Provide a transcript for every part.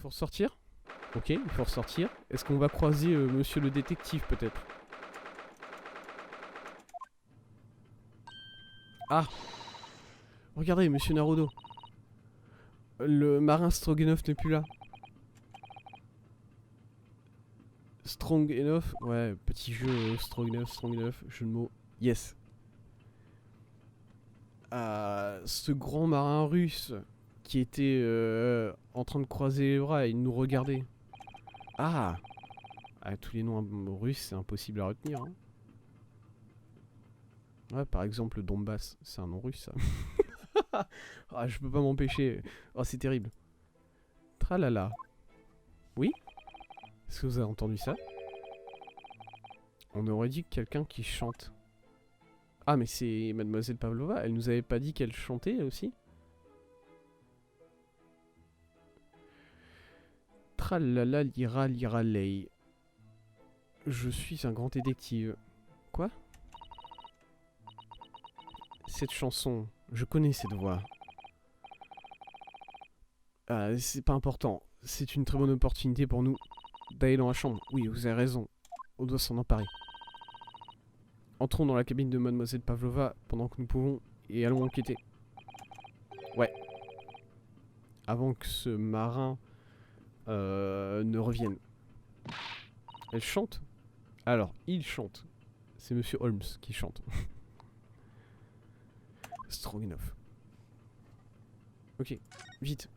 faut ressortir. Ok, il faut ressortir. Est-ce qu'on va croiser monsieur le détective peut-être? Ah! Regardez, monsieur Naruto. Le marin Stroganoff n'est plus là. Strong enough? Ouais, petit jeu strong enough, jeu de mots. Yes. Ce grand marin russe qui était en train de croiser les bras et de nous regarder. Ah! Tous les noms russes, c'est impossible à retenir. Hein. Ouais, par exemple, le Donbass, c'est un nom russe, ça. Je peux pas m'empêcher. Oh, c'est terrible. Tralala. Oui? Est-ce que vous avez entendu ça? On aurait dit quelqu'un qui chante. Ah, mais c'est Mademoiselle Pavlova. Elle nous avait pas dit qu'elle chantait aussi? Tralala lira lira lei. Je suis un grand détective. Quoi? Cette chanson, je connais cette voix. C'est pas important. C'est une très bonne opportunité pour nous d'aller dans la chambre. Oui, vous avez raison. On doit s'en emparer. Entrons dans la cabine de Mademoiselle Pavlova pendant que nous pouvons et allons enquêter. Ouais. Avant que ce marin ne revienne. Elle chante? Alors, il chante. C'est Monsieur Holmes qui chante. Strong enough. Ok, vite.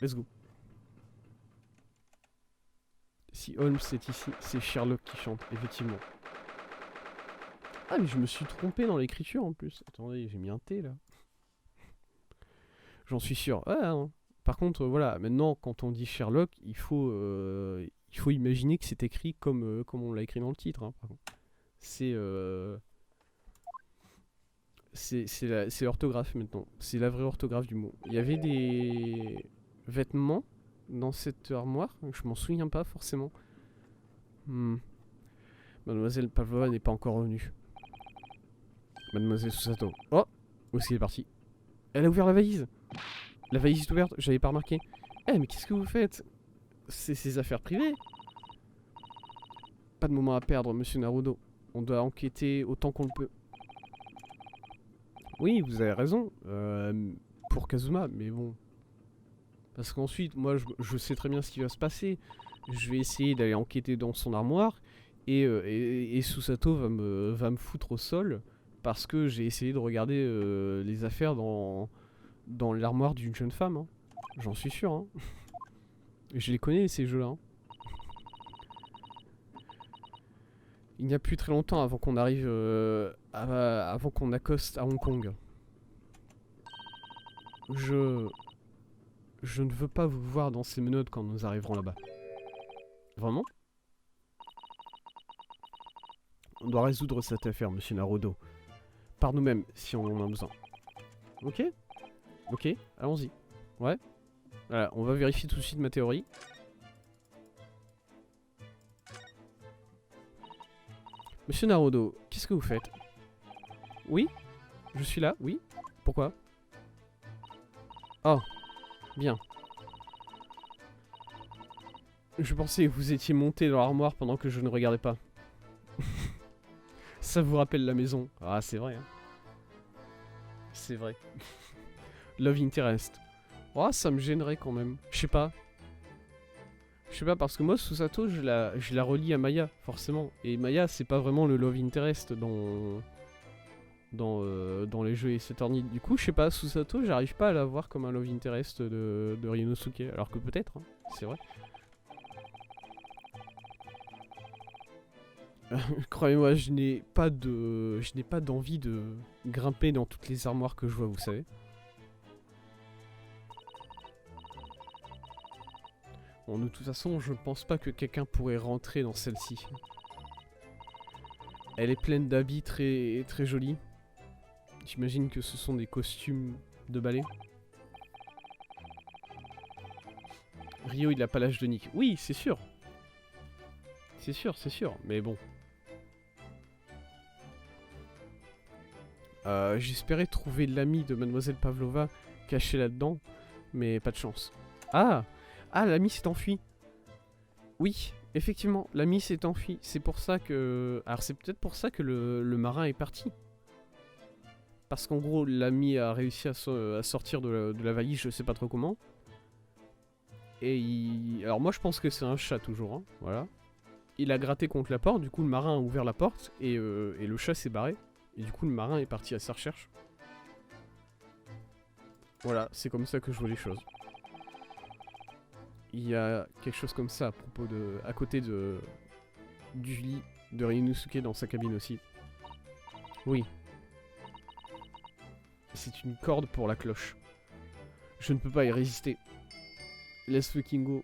Let's go. Si Holmes est ici, c'est Sherlock qui chante, effectivement. Ah, mais je me suis trompé dans l'écriture en plus. Attendez, j'ai mis un T là. J'en suis sûr. Ah, hein. Par contre, voilà, maintenant, quand on dit Sherlock, il faut imaginer que c'est écrit comme on l'a écrit dans le titre. Hein, par contre. C'est l'orthographe maintenant. C'est la vraie orthographe du mot. Il y avait des vêtements dans cette armoire. Je m'en souviens pas forcément. Mademoiselle Pavlova n'est pas encore revenue. Mademoiselle Susato. Oh! Où est-ce qu'elle est partie? Elle a ouvert la valise! La valise est ouverte, j'avais pas remarqué. Eh, mais qu'est-ce que vous faites? C'est ses affaires privées. Pas de moment à perdre, monsieur Naruto. On doit enquêter autant qu'on le peut. Oui, vous avez raison. Pour Kazuma, mais bon. Parce qu'ensuite, moi, je sais très bien ce qui va se passer. Je vais essayer d'aller enquêter dans son armoire. Et Susato va me foutre au sol. Parce que j'ai essayé de regarder les affaires dans l'armoire d'une jeune femme. Hein. J'en suis sûr. Hein. Je les connais, ces jeux-là. Hein. Il n'y a plus très longtemps avant qu'on arrive... avant qu'on accoste à Hong Kong. Je ne veux pas vous voir dans ces menottes quand nous arriverons là-bas. Vraiment? On doit résoudre cette affaire, monsieur Naruto. Par nous-mêmes, si on en a besoin. Ok? Ok, allons-y. Ouais. Voilà, on va vérifier tout de suite ma théorie. Monsieur Naruto, qu'est-ce que vous faites? Oui? Je suis là, oui? Pourquoi? Oh, bien. Je pensais que vous étiez monté dans l'armoire pendant que je ne regardais pas. Ça vous rappelle la maison. Ah, c'est vrai. Hein. C'est vrai. Love interest. Oh, ça me gênerait quand même. Je sais pas. Je sais pas, parce que moi, Susato, je la relie à Maya, forcément. Et Maya, c'est pas vraiment le love interest dans les jeux Ace Attorney. Du coup, je sais pas, Susato, j'arrive pas à la voir comme un love interest de Ryunosuke. Alors que peut-être, hein, c'est vrai. Croyez-moi, je n'ai pas d'envie de grimper dans toutes les armoires que je vois, vous savez. Bon, de toute façon, je ne pense pas que quelqu'un pourrait rentrer dans celle-ci. Elle est pleine d'habits très, très jolis. J'imagine que ce sont des costumes de ballet. Ryo, il a pas l'âge de Nick. Oui, c'est sûr. C'est sûr, mais bon. J'espérais trouver l'ami de Mademoiselle Pavlova caché là-dedans, mais pas de chance. Ah! Ah, l'ami s'est enfui. Oui, effectivement, l'ami s'est enfui. C'est pour ça que... Alors c'est peut-être pour ça que le marin est parti. Parce qu'en gros, l'ami a réussi à sortir de la valise, je sais pas trop comment. Et il... Alors moi je pense que c'est un chat toujours, hein, voilà. Il a gratté contre la porte, du coup le marin a ouvert la porte et le chat s'est barré. Et du coup le marin est parti à sa recherche. Voilà, c'est comme ça que je vois les choses. Il y a quelque chose comme ça à propos de... à côté du lit de Ryunosuke dans sa cabine aussi. Oui. C'est une corde pour la cloche. Je ne peux pas y résister. Let's fucking go.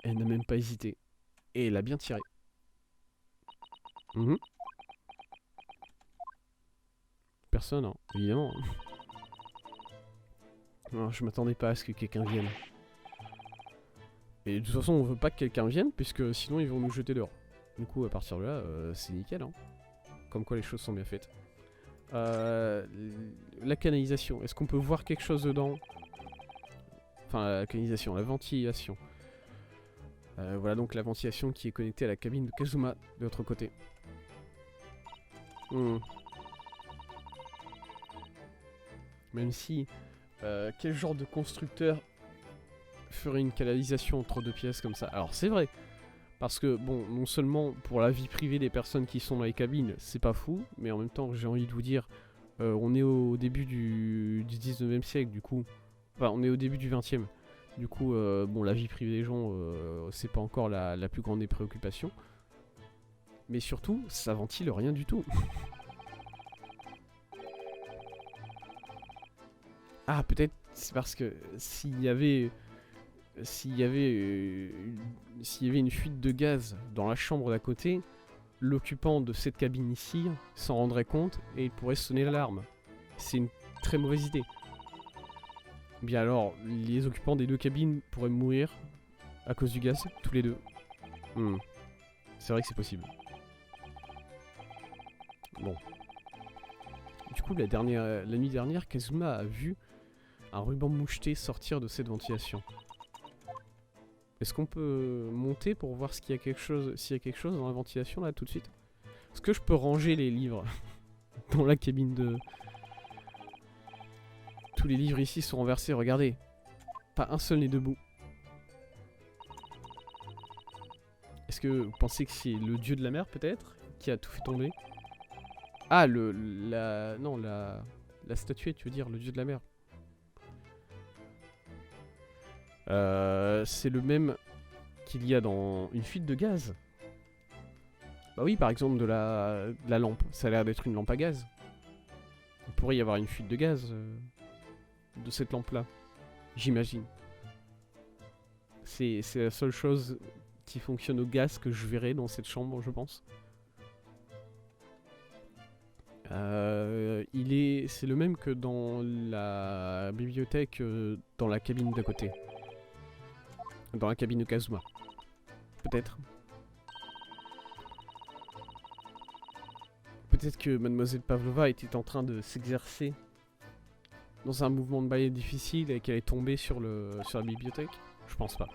Elle n'a même pas hésité. Et elle a bien tiré. Personne, hein, évidemment. Non, je m'attendais pas à ce que quelqu'un vienne. Et de toute façon, on veut pas que quelqu'un vienne, puisque sinon ils vont nous jeter dehors. Du coup, à partir de là, c'est nickel, hein. Comme quoi les choses sont bien faites. La canalisation, est-ce qu'on peut voir quelque chose dedans? Enfin, la canalisation, la ventilation. Voilà donc la ventilation qui est connectée à la cabine de Kazuma de l'autre côté. Même si, quel genre de constructeur ferait une canalisation entre deux pièces comme ça? Alors c'est vrai, parce que bon, non seulement pour la vie privée des personnes qui sont dans les cabines, c'est pas fou, mais en même temps j'ai envie de vous dire, on est au début du 19e siècle du coup, enfin on est au début du 20e. Du coup, bon, la vie privée des gens, c'est pas encore la plus grande des préoccupations. Mais surtout, ça ventile rien du tout. Ah, peut-être c'est parce que s'il y avait une fuite de gaz dans la chambre d'à côté, l'occupant de cette cabine ici s'en rendrait compte et il pourrait sonner l'alarme. C'est une très mauvaise idée. Bien alors, les occupants des deux cabines pourraient mourir à cause du gaz, tous les deux. C'est vrai que c'est possible. Bon. Du coup, la nuit dernière, Kazuma a vu un ruban moucheté sortir de cette ventilation. Est-ce qu'on peut monter pour voir s'il y a quelque chose dans la ventilation là tout de suite? Est-ce que je peux ranger les livres dans la cabine de... Tous les livres ici sont renversés, regardez. Pas un seul n'est debout. Est-ce que vous pensez que c'est le dieu de la mer peut-être qui a tout fait tomber? Ah, la statuette, tu veux dire, le dieu de la mer. C'est le même qu'il y a dans une fuite de gaz. Bah oui, par exemple de la lampe. Ça a l'air d'être une lampe à gaz. Il pourrait y avoir une fuite de gaz de cette lampe-là. J'imagine. C'est la seule chose qui fonctionne au gaz que je verrai dans cette chambre, je pense. C'est le même que dans la bibliothèque, dans la cabine d'à côté. Dans la cabine de Kazuma. Peut-être. Peut-être que Mademoiselle Pavlova était en train de s'exercer dans un mouvement de ballet difficile et qu'elle est tombée sur la bibliothèque. Je pense pas.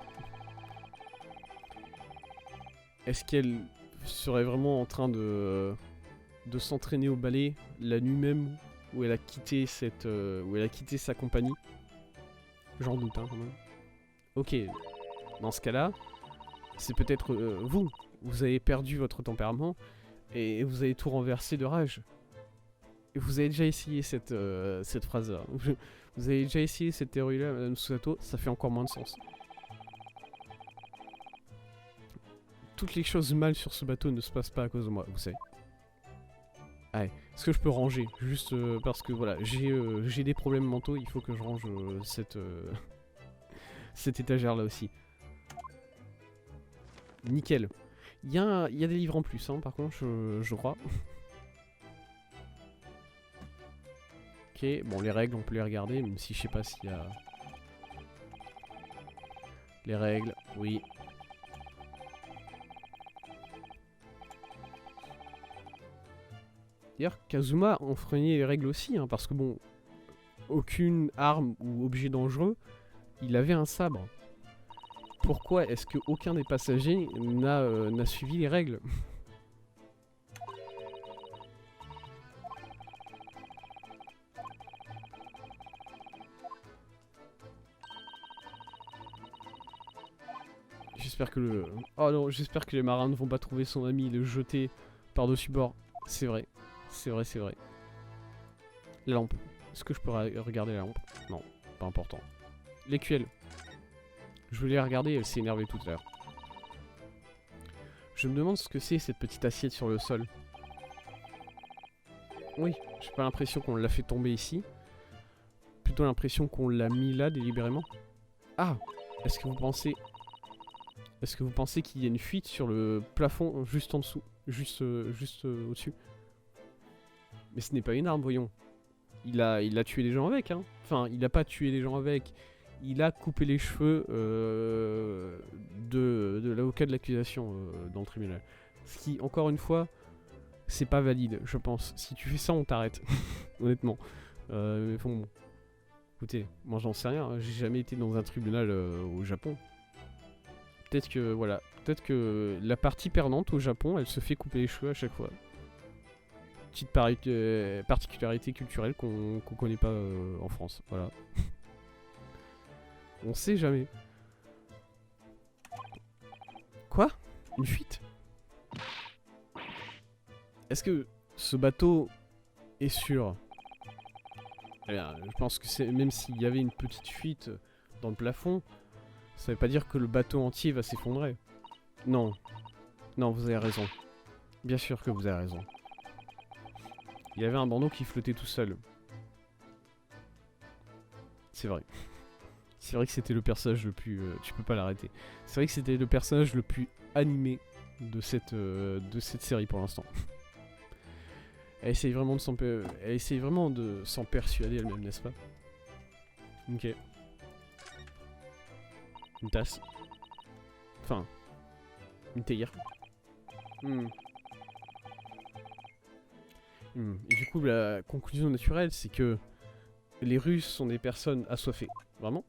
Est-ce qu'elle serait vraiment en train de s'entraîner au ballet la nuit même où elle a quitté sa compagnie? J'en doute, hein, quand même. Ok, dans ce cas-là, c'est peut-être vous. Vous avez perdu votre tempérament et vous avez tout renversé de rage. Et vous avez déjà essayé cette phrase-là. Vous avez déjà essayé cette théorie-là, Madame Susato, ça fait encore moins de sens. Toutes les choses mal sur ce bateau ne se passent pas à cause de moi, vous savez. Allez, est-ce que je peux ranger? Juste parce que voilà, j'ai des problèmes mentaux, il faut que je range cette étagère-là aussi. Nickel. Il y a des livres en plus, hein, par contre, je crois. Ok, bon, les règles, on peut les regarder, même si je sais pas s'il y a... Les règles, oui. D'ailleurs, Kazuma enfreignait les règles aussi, hein, parce que bon, aucune arme ou objet dangereux il avait un sabre. Pourquoi est-ce qu'aucun des passagers n'a suivi les règles? J'espère que le... Oh non, j'espère que les marins ne vont pas trouver son ami et le jeter par-dessus bord. C'est vrai. C'est vrai, c'est vrai. La lampe. Est-ce que je peux regarder la lampe? Non, pas important. L'écuelle. Je voulais la regarder, elle s'est énervée tout à l'heure. Je me demande ce que c'est cette petite assiette sur le sol. Oui, j'ai pas l'impression qu'on l'a fait tomber ici. Plutôt l'impression qu'on l'a mis là délibérément. Ah! Est-ce que vous pensez... Est-ce que vous pensez qu'il y a une fuite sur le plafond juste en dessous? Juste au-dessus? Mais ce n'est pas une arme, voyons. Il a tué des gens avec, hein. Enfin, il a pas tué des gens avec. Il a coupé les cheveux de l'avocat de l'accusation dans le tribunal. Ce qui, encore une fois, c'est pas valide, je pense. Si tu fais ça, on t'arrête. Honnêtement. Bon. Écoutez, moi j'en sais rien. Hein. J'ai jamais été dans un tribunal au Japon. Peut-être que, voilà. Peut-être que la partie perdante au Japon, elle se fait couper les cheveux à chaque fois. Petite particularité culturelle qu'on connaît pas en France. Voilà. On sait jamais. Quoi? Une fuite? Est-ce que ce bateau est sûr? Eh bien, je pense que c'est même s'il y avait une petite fuite dans le plafond, ça veut pas dire que le bateau entier va s'effondrer. Non. Non, vous avez raison. Bien sûr que vous avez raison. Il y avait un bandeau qui flottait tout seul. C'est vrai. C'est vrai que c'était le personnage le plus... tu peux pas l'arrêter. C'est vrai que c'était le personnage le plus animé de cette série pour l'instant. Elle essaye vraiment de s'en persuader elle-même, n'est-ce pas? Ok. Une tasse. Enfin. Une théière. Et du coup, la conclusion naturelle, c'est que les Russes sont des personnes assoiffées. Vraiment?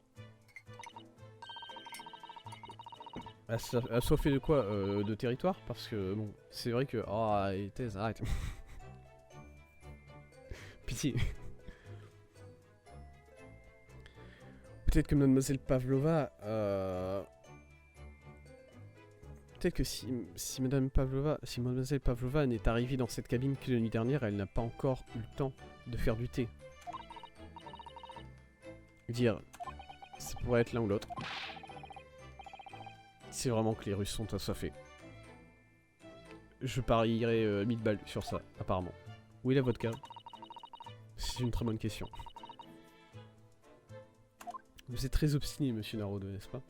Assoiffées de quoi? De territoire? Parce que, bon, c'est vrai que... Oh, thèse, arrête. Pitié. Peut-être que Mademoiselle Pavlova... Peut-être que si Mademoiselle Pavlova n'est arrivée dans cette cabine que la nuit dernière, elle n'a pas encore eu le temps de faire du thé. Dire, ça pourrait être l'un ou l'autre. C'est vraiment que les Russes sont assoiffés. Je parierais 1000 balles sur ça, apparemment. Où est la vodka? C'est une très bonne question. Vous êtes très obstiné, monsieur Naruto, n'est-ce pas?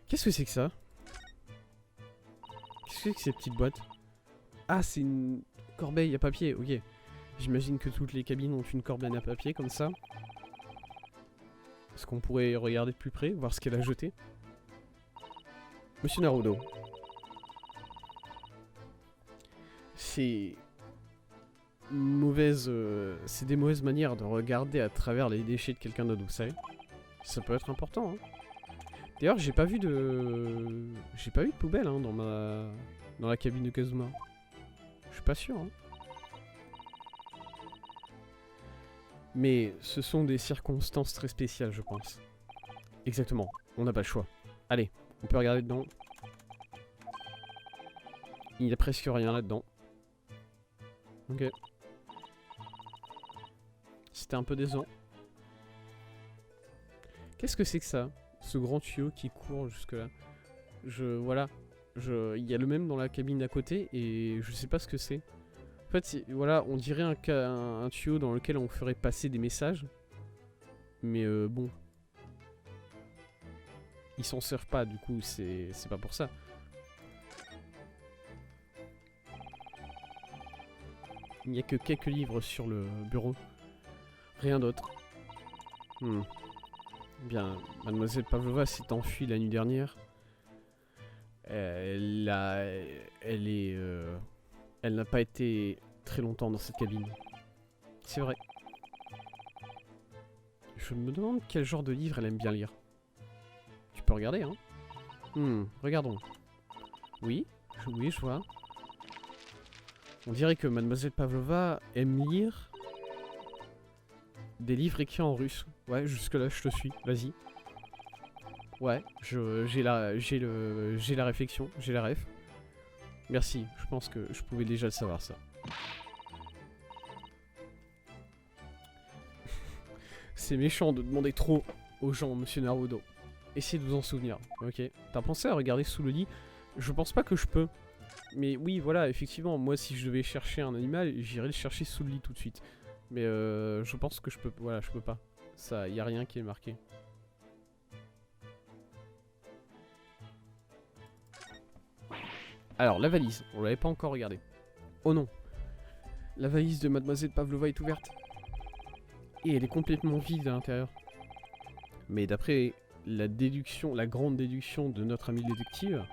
Qu'est-ce que c'est que ça? Qu'est-ce que c'est que ces petites boîtes? Ah, c'est une corbeille à papier, ok. J'imagine que toutes les cabines ont une corbeille à papier comme ça. Est-ce qu'on pourrait regarder de plus près, voir ce qu'elle a jeté? Monsieur Naruto. C'est c'est des mauvaises manières de regarder à travers les déchets de quelqu'un d'autre, vous savez. Ça peut être important, hein. D'ailleurs, j'ai pas vu de poubelle hein, dans la cabine de Kazuma. Je suis pas sûr. Hein. Mais ce sont des circonstances très spéciales, je pense. Exactement. On n'a pas le choix. Allez, on peut regarder dedans. Il n'y a presque rien là-dedans. Ok. C'était un peu décevant. Qu'est-ce que c'est que ça? Ce grand tuyau qui court jusque là. Voilà. Il y a le même dans la cabine d'à côté et je sais pas ce que c'est. En fait, voilà, on dirait un tuyau dans lequel on ferait passer des messages. Mais bon. Ils s'en servent pas, du coup, c'est pas pour ça. Il n'y a que quelques livres sur le bureau. Rien d'autre. Bien, Mademoiselle Pavlova s'est enfuie la nuit dernière. Elle n'a pas été très longtemps dans cette cabine. C'est vrai. Je me demande quel genre de livre elle aime bien lire. peux regarder, hein. Regardons. Oui, oui, je vois. On dirait que Mademoiselle Pavlova aime lire des livres écrits en russe. Ouais, jusque-là, je te suis. Vas-y. Ouais, j'ai la réflexion, j'ai la ref. Merci, je pense que je pouvais déjà le savoir, ça. C'est méchant de demander trop aux gens, monsieur Naruto. Essayez de vous en souvenir, ok. T'as pensé à regarder sous le lit? Je pense pas que je peux. Mais oui, voilà, effectivement, moi si je devais chercher un animal, j'irais le chercher sous le lit tout de suite. Mais je pense que je peux, voilà, je peux pas. Ça, y a rien qui est marqué. Alors, la valise, on l'avait pas encore regardée. Oh non. La valise de Mademoiselle Pavlova est ouverte. Et elle est complètement vide à l'intérieur. Mais d'après la déduction, la grande déduction de notre ami le détective,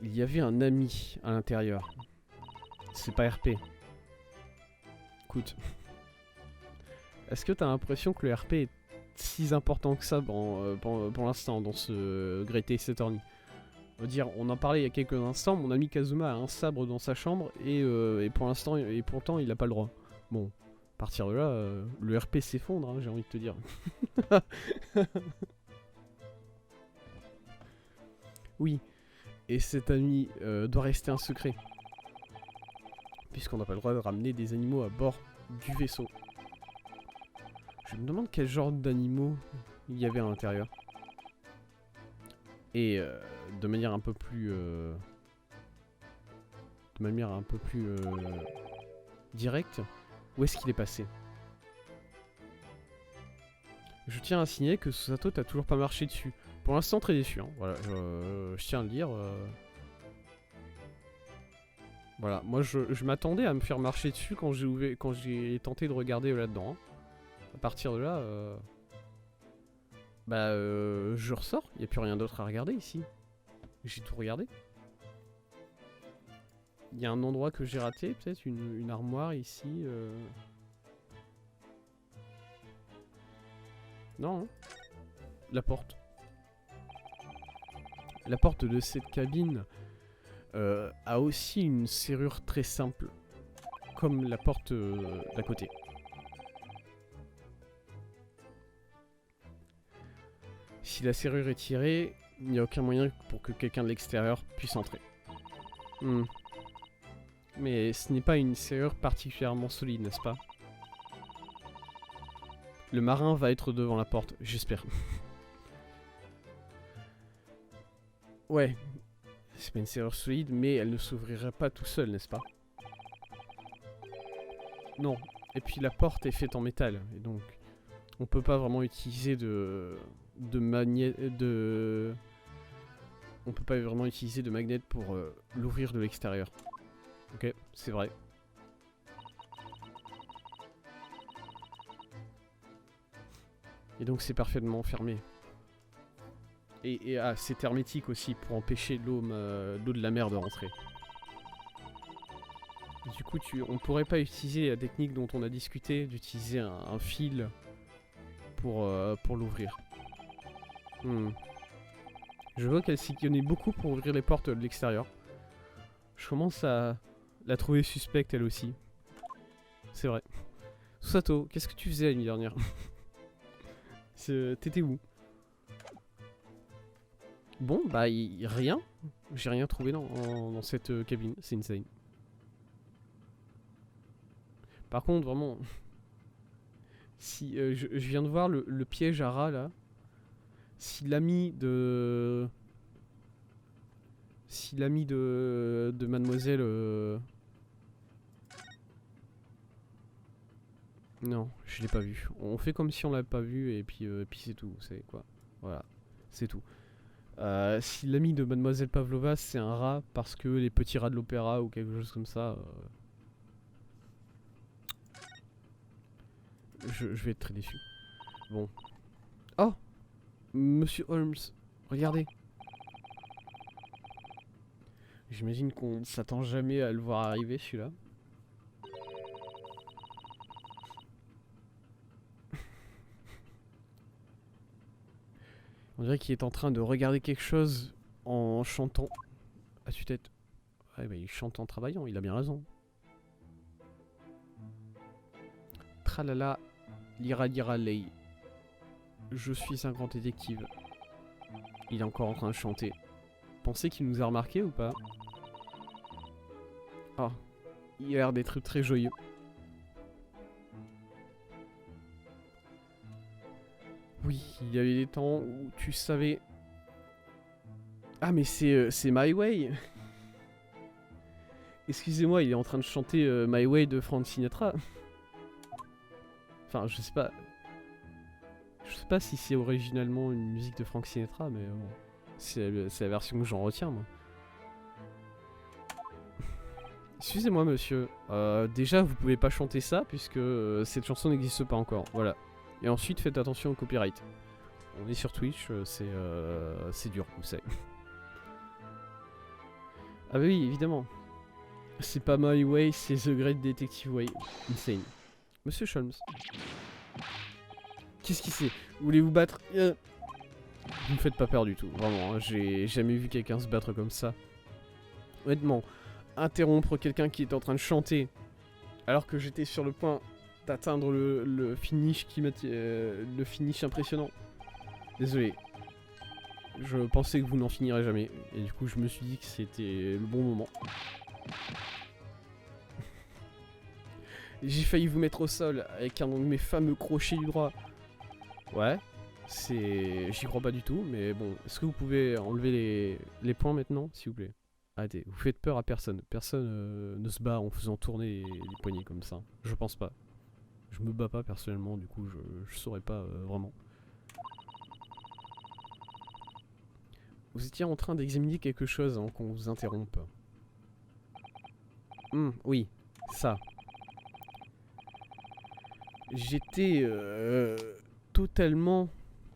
il y avait un ami à l'intérieur. C'est pas RP. Écoute. Est-ce que t'as l'impression que le RP est si important que ça pour l'instant dans ce Great Ace Attorney? On va dire, on en parlait il y a quelques instants, mon ami Kazuma a un sabre dans sa chambre et pour l'instant, et pourtant il n'a pas le droit. Bon, à partir de là, le RP s'effondre, hein, j'ai envie de te dire. Oui, et cet ami doit rester un secret. Puisqu'on n'a pas le droit de ramener des animaux à bord du vaisseau. Je me demande quel genre d'animaux il y avait à l'intérieur. Et de manière un peu plus... directe, où est-ce qu'il est passé? Je tiens à signaler que Susato t'as toujours pas marché dessus. Pour l'instant très déçu, hein. Voilà, je tiens à le dire. Voilà, moi je m'attendais à me faire marcher dessus quand j'ai tenté de regarder là-dedans. Hein. À partir de là, je ressors, il n'y a plus rien d'autre à regarder ici. J'ai tout regardé. Il y a un endroit que j'ai raté, peut-être une armoire ici. Non, hein. La porte. La porte de cette cabine a aussi une serrure très simple, comme la porte d'à côté. Si la serrure est tirée, il n'y a aucun moyen pour que quelqu'un de l'extérieur puisse entrer. Mais ce n'est pas une serrure particulièrement solide, n'est-ce pas? Le marin va être devant la porte, j'espère. Ouais, c'est pas une serrure solide, mais elle ne s'ouvrirait pas tout seul, n'est-ce pas? Non. Et puis la porte est faite en métal, et donc on peut pas vraiment utiliser on peut pas vraiment utiliser de magnet pour l'ouvrir de l'extérieur. Ok, c'est vrai. Et donc c'est parfaitement fermé. Et c'est hermétique aussi pour empêcher l'eau de la mer de rentrer. Du coup, on pourrait pas utiliser la technique dont on a discuté, d'utiliser un fil pour l'ouvrir. Je vois qu'elle s'y connaît beaucoup pour ouvrir les portes de l'extérieur. Je commence à la trouver suspecte elle aussi. C'est vrai. Susato, qu'est-ce que tu faisais la nuit dernière? T'étais où? Bon, bah rien. J'ai rien trouvé dans cette cabine. C'est insane. Par contre, vraiment... Si je viens de voir le piège à rat là. Si l'ami de mademoiselle... Non, je l'ai pas vu. On fait comme si on l'avait pas vu et puis c'est tout. C'est quoi? Voilà, c'est tout. Si l'ami de mademoiselle Pavlova c'est un rat parce que les petits rats de l'opéra ou quelque chose comme ça... Je vais être très déçu. Bon. Oh! Monsieur Holmes, regardez. J'imagine qu'on ne s'attend jamais à le voir arriver celui-là. On dirait qu'il est en train de regarder quelque chose en chantant. À tue-tête. Ouais, bah il chante en travaillant, il a bien raison. Tralala, lira lira lei. Je suis un grand détective. Il est encore en train de chanter. Pensez qu'il nous a remarqué ou pas? Ah, il a l'air d'être très joyeux. Oui, il y avait des temps où tu savais... Ah mais c'est My Way. Excusez-moi, il est en train de chanter My Way de Frank Sinatra. Enfin, je sais pas. Je sais pas si c'est originalement une musique de Frank Sinatra, mais bon. C'est la version que j'en retiens, moi. Excusez-moi, monsieur. Déjà, vous pouvez pas chanter ça, puisque cette chanson n'existe pas encore. Voilà. Et ensuite, faites attention au copyright. On est sur Twitch, c'est dur, vous savez. Ah bah oui, évidemment. C'est pas My Way, c'est The Great Detective Way. Insane. Monsieur Sholmes. Qu'est-ce qu'il c'est? Voulez-vous battre? Vous me faites pas peur du tout, vraiment. Hein. J'ai jamais vu quelqu'un se battre comme ça. Honnêtement, interrompre quelqu'un qui est en train de chanter alors que j'étais sur le point d'atteindre le finish le finish impressionnant. Désolé. Je pensais que vous n'en finirez jamais. Et du coup, je me suis dit que c'était le bon moment. J'ai failli vous mettre au sol avec un de mes fameux crochets du droit. Ouais, j'y crois pas du tout, mais bon, est-ce que vous pouvez enlever les points maintenant, s'il vous plaît? Arrêtez, vous faites peur à personne. Personne ne se bat en faisant tourner les poignets comme ça. Je pense pas. Je me bats pas personnellement, du coup, je saurais pas vraiment. Vous étiez en train d'examiner quelque chose avant qu'on vous interrompe. Oui, ça. J'étais totalement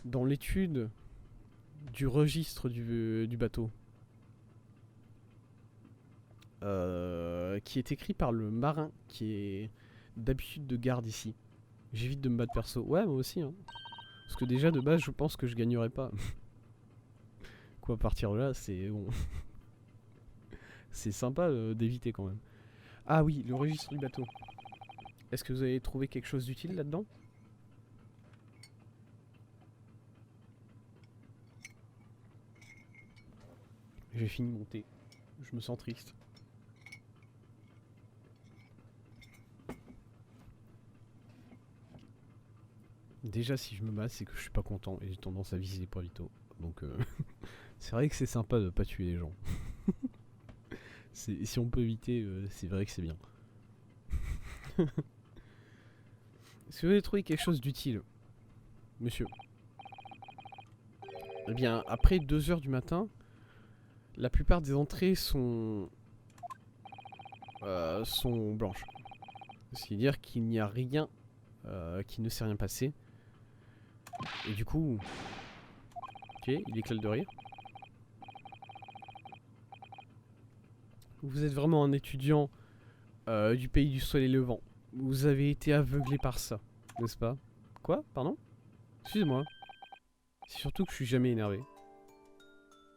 dans l'étude du registre du bateau. Qui est écrit par le marin qui est d'habitude de garde ici. J'évite de me battre perso. Ouais, moi aussi. Hein. Parce que déjà, de base, je pense que je gagnerais pas. Quoi, à partir de là, c'est bon. C'est sympa d'éviter quand même. Ah oui, le registre du bateau. Est-ce que vous avez trouvé quelque chose d'utile là-dedans? J'ai fini mon thé. Je me sens triste. Déjà, si je me bats, c'est que je suis pas content et j'ai tendance à viser les points vitaux. Donc, c'est vrai que c'est sympa de pas tuer les gens. Si on peut éviter, c'est vrai que c'est bien. Est-ce que vous avez trouvé quelque chose d'utile, monsieur? Eh bien, après 2 heures du matin, la plupart des entrées sont blanches. C'est-à-dire qu'il n'y a rien, qu'il ne s'est rien passé. Et du coup... Ok, il éclate de rire. Vous êtes vraiment un étudiant du pays du soleil levant. Vous avez été aveuglé par ça, n'est-ce pas? Quoi? Pardon? Excusez-moi. C'est surtout que je suis jamais énervé.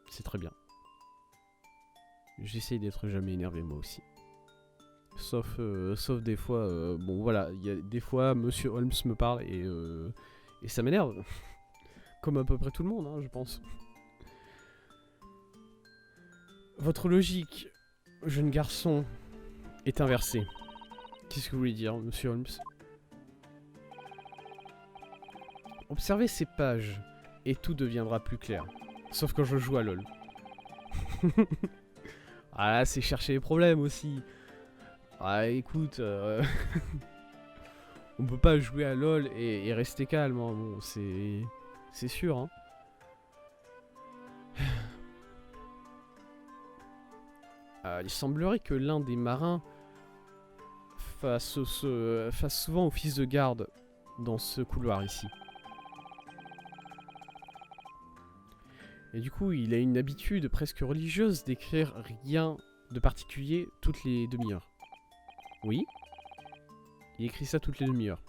C'est très bien. J'essaye d'être jamais énervé moi aussi. Sauf des fois, bon voilà, il y a des fois Monsieur Holmes me parle et ça m'énerve. Comme à peu près tout le monde, hein, je pense. Votre logique, jeune garçon, est inversée. Qu'est-ce que vous voulez dire, Monsieur Holmes? Observez ces pages et tout deviendra plus clair. Sauf quand je joue à LoL. Ah là, c'est chercher les problèmes aussi. Ah écoute, on peut pas jouer à LoL et rester calme. Hein. Bon, c'est sûr. Hein. Il semblerait que l'un des marins fasse souvent office de garde dans ce couloir ici. Et du coup, il a une habitude presque religieuse d'écrire rien de particulier toutes les demi-heures. Oui. Il écrit ça toutes les demi-heures.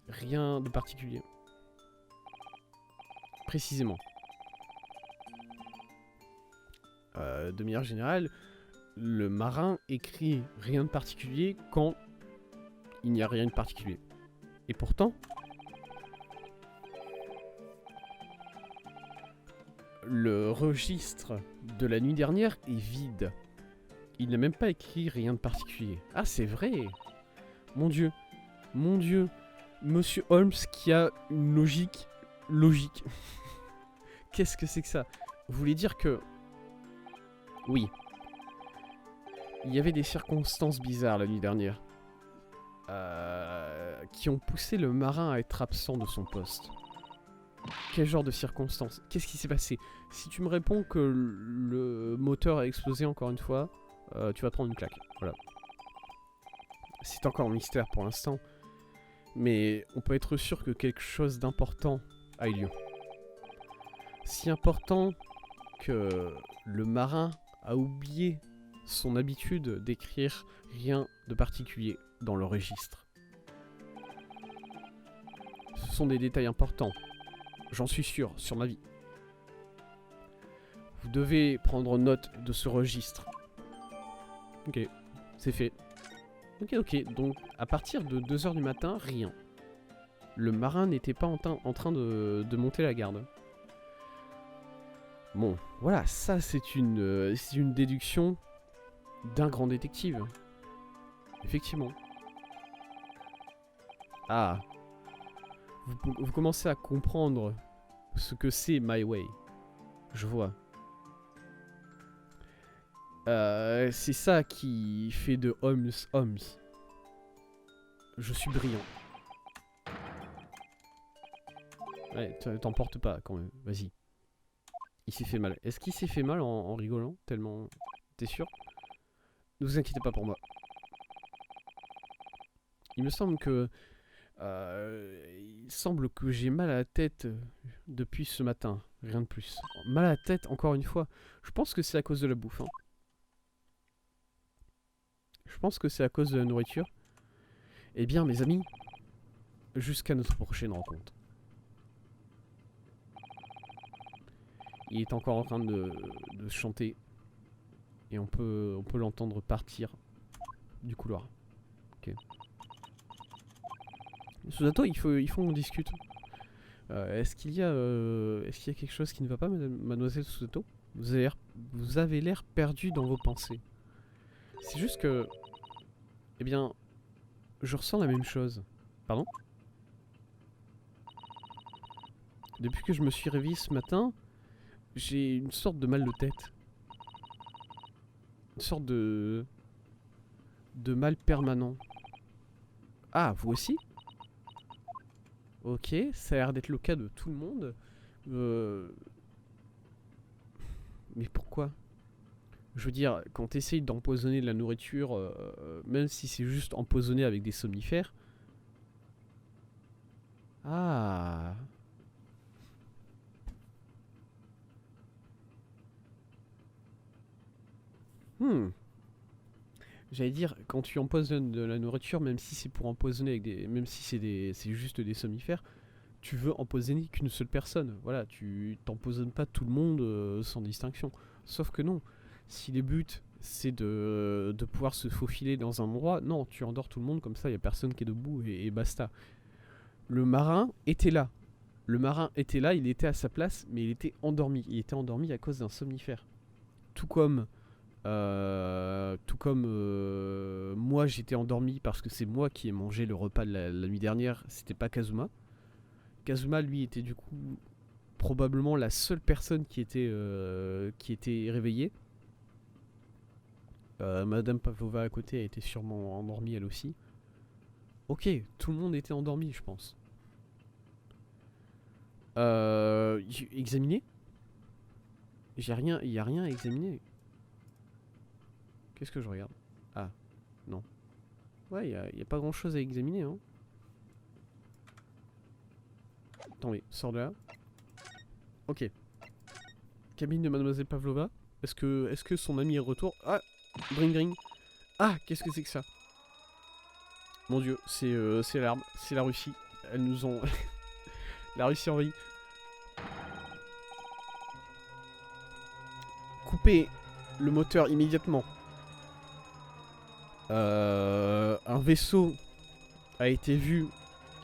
Rien de particulier. précisément. De manière générale, le marin écrit rien de particulier quand il n'y a rien de particulier. Et pourtant, le registre de la nuit dernière est vide. Il n'a même pas écrit rien de particulier. Ah, c'est vrai! Mon Dieu! Mon Dieu! Monsieur Holmes qui a une logique... Logique. Qu'est-ce que c'est que ça? Vous voulez dire que... Oui. Il y avait des circonstances bizarres la nuit dernière. Qui ont poussé le marin à être absent de son poste. Quel genre de circonstances? Qu'est-ce qui s'est passé? Si tu me réponds que le moteur a explosé encore une fois, tu vas prendre une claque. Voilà. C'est encore un mystère pour l'instant. Mais on peut être sûr que quelque chose d'important a eu lieu. Si important que le marin a oublié son habitude d'écrire rien de particulier dans le registre. Ce sont des détails importants. J'en suis sûr, sur ma vie. Vous devez prendre note de ce registre. Ok, c'est fait. Ok, donc à partir de 2 h du matin, rien. Le marin n'était pas en train de monter la garde. Bon, voilà, ça c'est une déduction d'un grand détective. Effectivement. Ah. Vous commencez à comprendre ce que c'est My Way. Je vois. C'est ça qui fait de Holmes Holmes. Je suis brillant. Ouais, t'emportes pas quand même. Vas-y. Il s'est fait mal. Est-ce qu'il s'est fait mal en rigolant? Tellement... T'es sûr? Ne vous inquiétez pas pour moi. Il me semble que... il semble que j'ai mal à la tête depuis ce matin. Rien de plus. Mal à la tête, encore une fois. Je pense que c'est à cause de la bouffe. Hein. Je pense que c'est à cause de la nourriture. Eh bien, mes amis, jusqu'à notre prochaine rencontre. Il est encore en train de chanter. Et on peut l'entendre partir du couloir. Ok. Susato, il faut qu'on discute. Est-ce qu'il y a quelque chose qui ne va pas, mademoiselle Susato? Vous avez l'air perdu dans vos pensées. C'est juste que... Eh bien... Je ressens la même chose. Pardon? Depuis que je me suis réveillé ce matin, j'ai une sorte de mal de tête. Une sorte de mal permanent. Ah, vous aussi? Ok, ça a l'air d'être le cas de tout le monde. Mais pourquoi? Je veux dire, quand tu essayes d'empoisonner de la nourriture, même si c'est juste empoisonné avec des somnifères... Ah... J'allais dire, quand tu empoisonnes de la nourriture, même si c'est pour empoisonner avec des... Même si c'est juste des somnifères, tu veux empoisonner qu'une seule personne. Voilà, tu t'empoisonnes pas tout le monde sans distinction. Sauf que non. Si les buts, c'est de pouvoir se faufiler dans un endroit, non, tu endors tout le monde, comme ça, il n'y a personne qui est debout et basta. Le marin était là. Le marin était là, il était à sa place, mais il était endormi. Il était endormi à cause d'un somnifère. Tout comme moi j'étais endormi parce que c'est moi qui ai mangé le repas de la nuit dernière, c'était pas Kazuma. Kazuma lui était du coup probablement la seule personne qui était réveillée. Madame Pavlova à côté a été sûrement endormie elle aussi. Ok, tout le monde était endormi je pense. Examiner? Il y a rien à examiner. Qu'est-ce que je regarde? Ah, non. Ouais, y a pas grand chose à examiner, hein. Attendez, sors de là. Ok. Cabine de Mademoiselle Pavlova. Est-ce que son ami est de retour? Ah, bring bring. Ah, qu'est-ce que c'est que ça? Mon dieu, c'est l'arme, c'est la Russie. Elles nous ont... La Russie envahie. couper le moteur immédiatement. Un vaisseau a été vu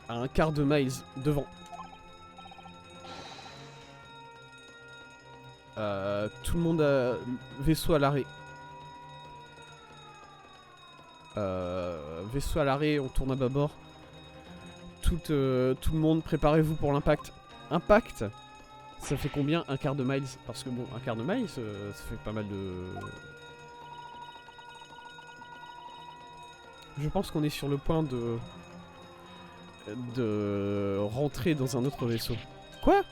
à un quart de miles devant. Tout le monde a... Vaisseau à l'arrêt. Vaisseau à l'arrêt, on tourne à bâbord. Tout le monde, préparez-vous pour l'impact. Impact, ça fait combien un quart de miles? Parce que bon, un quart de miles, ça fait pas mal de... Je pense qu'on est sur le point de rentrer dans un autre vaisseau. Quoi?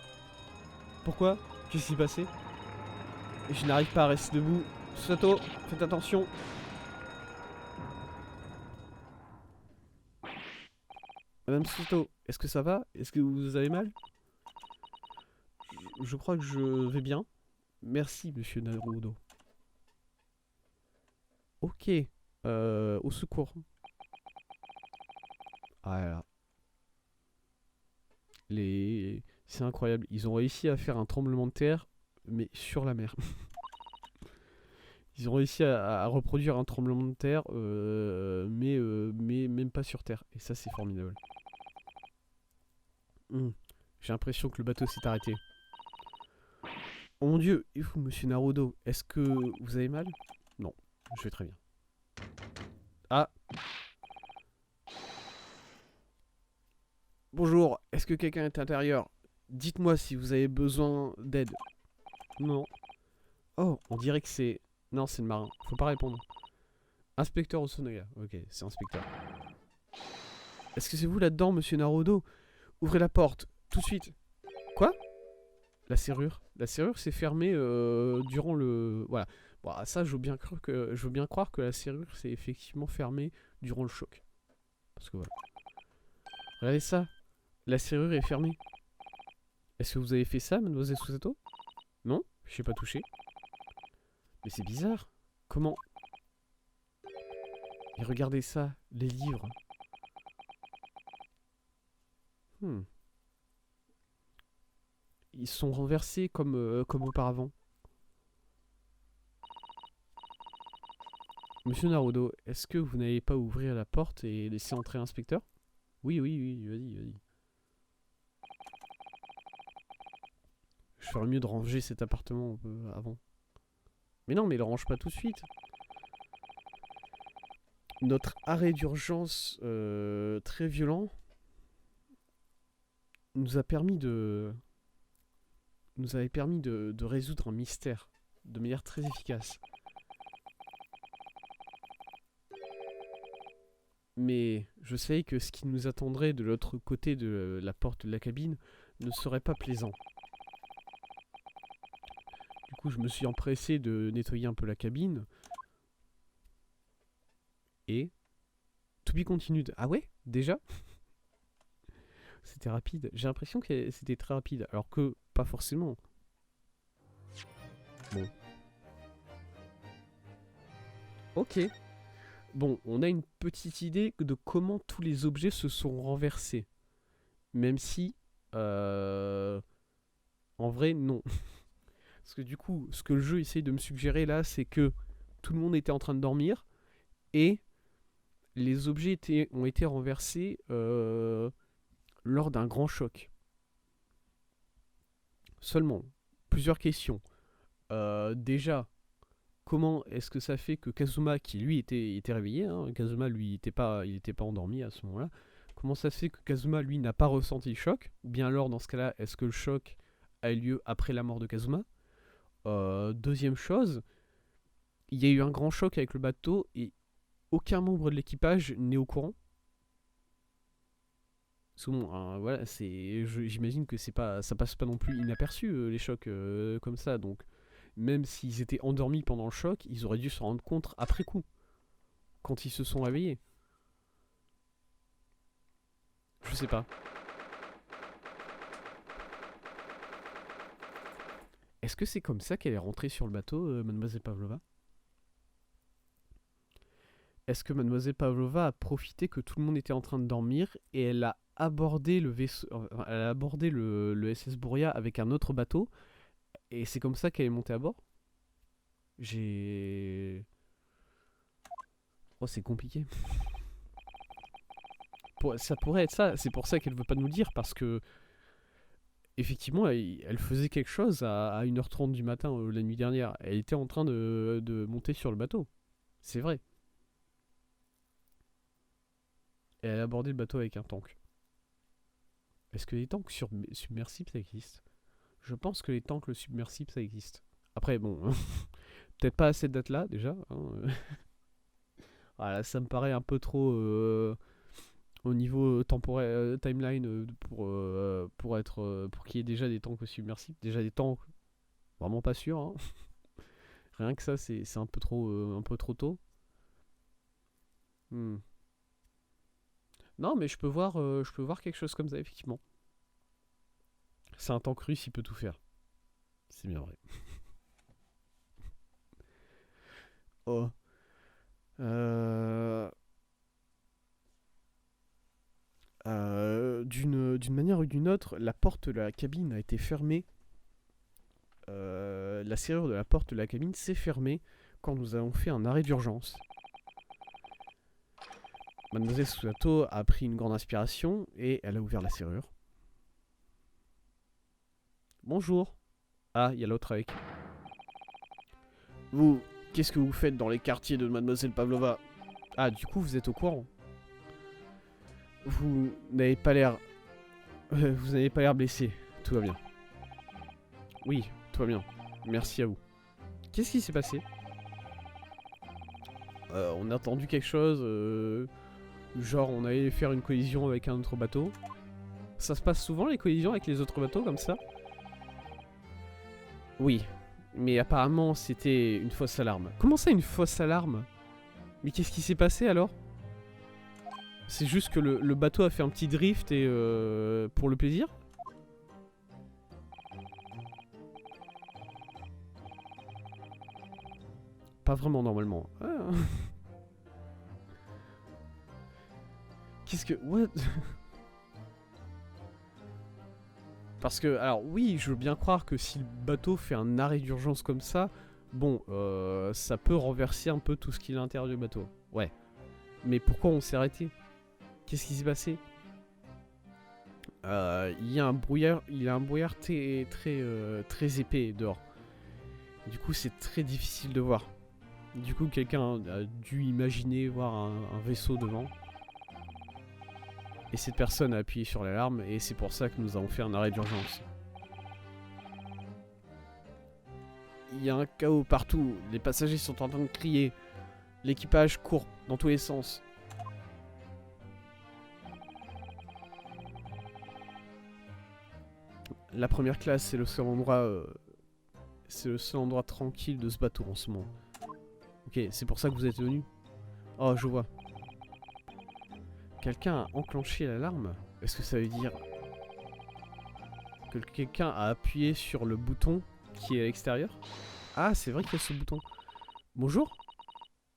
Pourquoi? Qu'est-ce qui s'est passé? Je n'arrive pas à rester debout. Sato, faites attention. Madame Sato, est-ce que ça va? Est-ce que vous avez mal? Je crois que je vais bien. Merci, monsieur Naruto. Ok. Au secours. Ah là là. C'est incroyable. Ils ont réussi à faire un tremblement de terre, mais sur la mer. Ils ont réussi à reproduire un tremblement de terre, mais même pas sur terre. Et ça, c'est formidable. J'ai l'impression que le bateau s'est arrêté. Oh mon dieu, et vous, monsieur Naruto, est-ce que vous avez mal? Non, je vais très bien. Ah. Bonjour, est-ce que quelqu'un est à l'intérieur? Dites-moi si vous avez besoin d'aide. Non. Oh, on dirait que c'est... Non, c'est le marin. Faut pas répondre. Inspecteur Osonoya. Ok, c'est inspecteur. Est-ce que c'est vous là-dedans, monsieur Naruto? Ouvrez la porte, tout de suite. Quoi? La serrure. La serrure s'est fermée durant le... Voilà. Bon, ça, je veux bien croire que la serrure s'est effectivement fermée durant le choc. Parce que voilà. Regardez ça. La serrure est fermée. Est-ce que vous avez fait ça, mademoiselle Susato? Non, je n'ai pas touché. Mais c'est bizarre. Comment? Et regardez ça, les livres. Ils sont renversés comme auparavant. Monsieur Naruto, est-ce que vous n'allez pas ouvrir la porte et laisser entrer l'inspecteur? Oui, vas-y, vas-y. Je ferais mieux de ranger cet appartement avant. Mais non, mais le range pas tout de suite. Notre arrêt d'urgence très violent nous avait permis de résoudre un mystère de manière très efficace. Mais je savais que ce qui nous attendrait de l'autre côté de la porte de la cabine ne serait pas plaisant. Du coup, je me suis empressé de nettoyer un peu la cabine. Et... To be continued. Ah ouais? Déjà? C'était rapide. J'ai l'impression que c'était très rapide. Alors que, pas forcément. Bon. Ok. Bon, on a une petite idée de comment tous les objets se sont renversés. Même si... En vrai, non. Parce que du coup, ce que le jeu essaye de me suggérer là, c'est que tout le monde était en train de dormir et les objets ont été renversés lors d'un grand choc. Seulement, plusieurs questions. Déjà, comment est-ce que ça fait que Kazuma, qui lui était réveillé, hein, Kazuma lui il était pas endormi à ce moment-là, comment ça se fait que Kazuma lui n'a pas ressenti le choc? Ou bien alors dans ce cas-là, est-ce que le choc a eu lieu après la mort de Kazuma? Deuxième chose, il y a eu un grand choc avec le bateau et aucun membre de l'équipage n'est au courant. Bon, voilà, j'imagine que ça passe pas non plus inaperçu les chocs comme ça. Donc, même s'ils étaient endormis pendant le choc, ils auraient dû s'en rendre compte après coup, quand ils se sont réveillés. Je sais pas. Est-ce que c'est comme ça qu'elle est rentrée sur le bateau, Mademoiselle Pavlova? Est-ce que Mademoiselle Pavlova a profité que tout le monde était en train de dormir et elle a abordé le vaisseau, elle a abordé le SS Bouria avec un autre bateau et c'est comme ça qu'elle est montée à bord? J'ai... Oh, c'est compliqué. Ça pourrait être ça, c'est pour ça qu'elle veut pas nous le dire, parce que... Effectivement, elle faisait quelque chose à 1h30 du matin la nuit dernière. Elle était en train de monter sur le bateau. C'est vrai. Et elle a abordé le bateau avec un tank. Est-ce que les tanks submersibles, ça existe? Je pense que les tanks submersibles, ça existe. Après, bon, peut-être pas à cette date-là, déjà. Hein. Voilà, ça me paraît un peu trop... au niveau temporel, timeline, pour qu'il y ait déjà des tanks submersibles. Déjà des tanks, vraiment pas sûr. Hein. Rien que ça, c'est un peu trop tôt. Hmm. Non, mais je peux voir quelque chose comme ça, effectivement. C'est un tank russe, il peut tout faire. C'est bien vrai. Oh. D'une manière ou d'une autre, la porte de la cabine a été fermée. La serrure de la porte de la cabine s'est fermée quand nous avons fait un arrêt d'urgence. Mademoiselle Susato a pris une grande inspiration et elle a ouvert la serrure. Bonjour. Ah, il y a l'autre avec. Vous, qu'est-ce que vous faites dans les quartiers de Mademoiselle Pavlova? Ah, du coup, vous êtes au courant. Vous n'avez pas l'air... vous n'avez pas l'air blessé. Tout va bien. Oui, tout va bien. Merci à vous. Qu'est-ce qui s'est passé? On a entendu quelque chose. Genre, on allait faire une collision avec un autre bateau. Ça se passe souvent, les collisions avec les autres bateaux, comme ça? Oui. Mais apparemment, c'était une fausse alarme. Comment ça, une fausse alarme? Mais qu'est-ce qui s'est passé, alors? C'est juste que le bateau a fait un petit drift et... pour le plaisir? Pas vraiment, normalement. Ah. Qu'est-ce que... What? Parce que, alors oui, je veux bien croire que si le bateau fait un arrêt d'urgence comme ça, bon, ça peut renverser un peu tout ce qu'il y a à l'intérieur du bateau. Ouais. Mais pourquoi on s'est arrêté? Qu'est-ce qui s'est passé? Il y a un brouillard, très épais dehors. Du coup, c'est très difficile de voir. Du coup, quelqu'un a dû imaginer voir un vaisseau devant. Et cette personne a appuyé sur l'alarme et c'est pour ça que nous avons fait un arrêt d'urgence. Il y a un chaos partout, les passagers sont en train de crier. L'équipage court dans tous les sens. La première classe, c'est le seul endroit... c'est le seul endroit tranquille de ce bateau en ce moment. Ok, c'est pour ça que vous êtes venu. Oh, je vois. Quelqu'un a enclenché l'alarme? Est-ce que ça veut dire que quelqu'un a appuyé sur le bouton qui est à l'extérieur? Ah, c'est vrai qu'il y a ce bouton. Bonjour.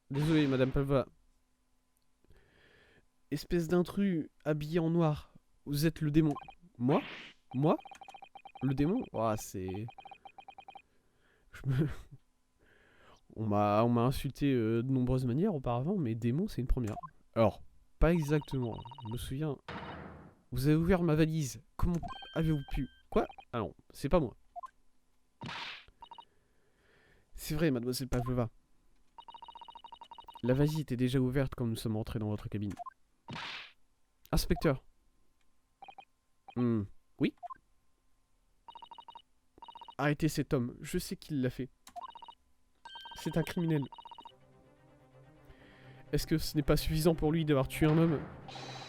Désolé, Madame Pavlova. Espèce d'intrus habillé en noir. Vous êtes le démon. Moi? Moi? Le démon? Ah, c'est... On m'a insulté de nombreuses manières auparavant, mais démon, c'est une première. Alors, pas exactement. Je me souviens... Vous avez ouvert ma valise. Comment avez-vous pu... Quoi? Ah non, c'est pas moi. C'est vrai, Mademoiselle Pavlova. La valise était déjà ouverte quand nous sommes entrés dans votre cabine. Inspecteur. Oui? Arrêtez cet homme. Je sais qu'il l'a fait. C'est un criminel. Est-ce que ce n'est pas suffisant pour lui d'avoir tué un homme?